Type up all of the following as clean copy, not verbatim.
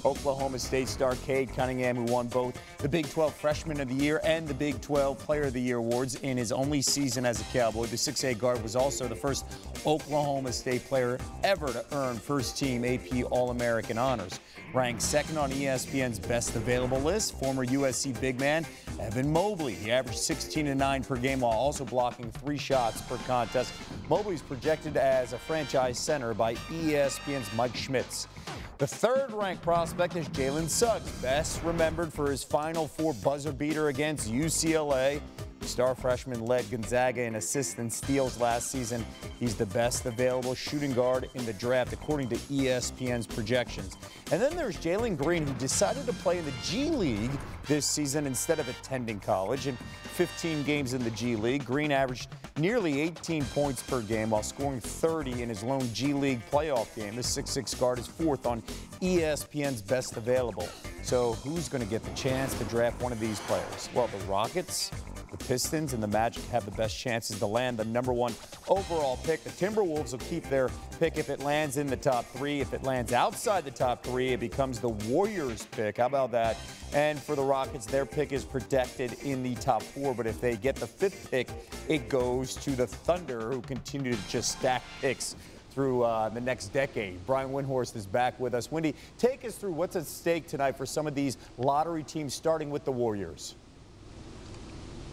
Oklahoma State star Cade Cunningham, who won both the Big 12 Freshman of the Year and the Big 12 Player of the Year awards in his only season as a Cowboy. The 6'8" guard was also the first Oklahoma State player ever to earn first-team AP All-American honors. Ranked second on ESPN's Best Available list, former USC big man Evan Mobley. He averaged 16-9 per game while also blocking 3 shots per contest. Mobley is projected as a franchise center by ESPN's Mike Schmitz. The third-ranked prospect is Jalen Suggs, best remembered for his Final Four buzzer beater against UCLA. The star freshman led Gonzaga in assists and steals last season. He's the best available shooting guard in the draft, according to ESPN's projections. And then there's Jalen Green, who decided to play in the G League this season instead of attending college. In 15 games in the G League, Green averaged nearly 18 points per game while scoring 30 in his lone G League playoff game. The 6'6" guard is fourth on ESPN's Best Available. So who's going to get the chance to draft one of these players? Well, the Rockets, the Pistons, and the Magic have the best chances to land the #1 overall pick. The Timberwolves will keep their pick if it lands in the top 3. If it lands outside the top 3, it becomes the Warriors' pick. How about that? And for the Rockets, their pick is protected in the top 4. But if they get the 5th pick, it goes to the Thunder, who continue to just stack picks through the next decade. Brian Windhorst is back with us. Wendy, take us through what's at stake tonight for some of these lottery teams, starting with the Warriors.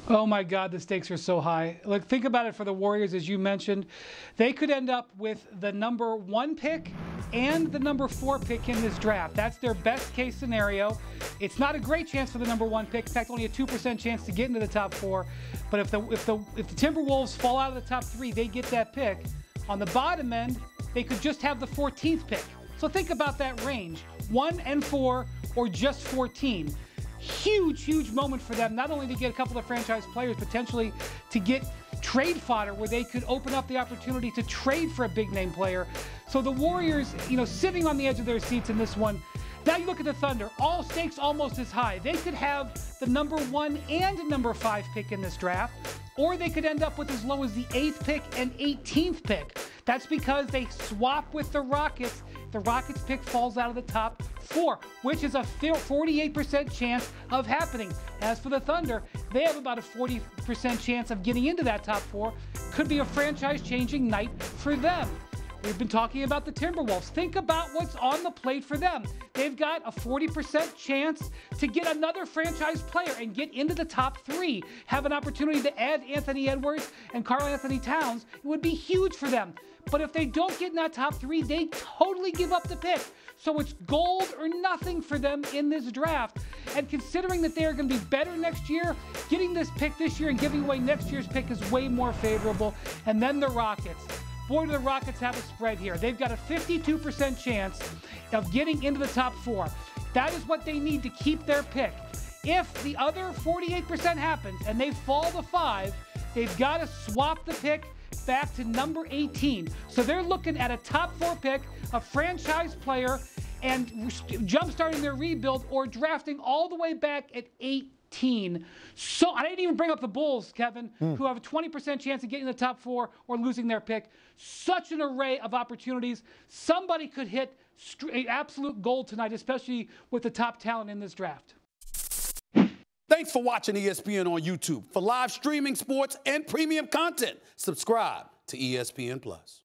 Oh my God, the stakes are so high. Look, think about it for the Warriors, as you mentioned. They could end up with the #1 pick and the #4 pick in this draft. That's their best case scenario. It's not a great chance for the #1 pick. In fact, only a 2% chance to get into the top 4. But if the Timberwolves fall out of the top 3, they get that pick. On the bottom end, they could just have the 14th pick. So think about that range, 1 and 4 or just 14. Huge, huge moment for them, not only to get a couple of franchise players, potentially to get trade fodder where they could open up the opportunity to trade for a big name player. So the Warriors, sitting on the edge of their seats in this one. Now you look at the Thunder, all stakes almost as high. They could have the #1 and #5 pick in this draft, or they could end up with as low as the 8th pick and 18th pick. That's because they swap with the Rockets. The Rockets pick falls out of the top 4, which is a 48% chance of happening. As for the Thunder, they have about a 40% chance of getting into that top 4. Could be a franchise-changing night for them. We've been talking about the Timberwolves. Think about what's on the plate for them. They've got a 40% chance to get another franchise player and get into the top 3. Have an opportunity to add Anthony Edwards and Karl Anthony Towns. It would be huge for them. But if they don't get in that top 3, they totally give up the pick. So it's gold or nothing for them in this draft. And considering that they are going to be better next year, getting this pick this year and giving away next year's pick is way more favorable. And then the Rockets. Boy, do the Rockets have a spread here. They've got a 52% chance of getting into the top 4. That is what they need to keep their pick. If the other 48% happens and they fall to 5, they've got to swap the pick back to #18. So they're looking at a top 4 pick, a franchise player, and jumpstarting their rebuild, or drafting all the way back at 18. So I didn't even bring up the Bulls, Kevin, who have a 20% chance of getting in the top 4 or losing their pick. Such an array of opportunities. Somebody could hit absolute gold tonight, especially with the top talent in this draft. Thanks for watching ESPN on YouTube. For live streaming, sports, and premium content, subscribe to ESPN+.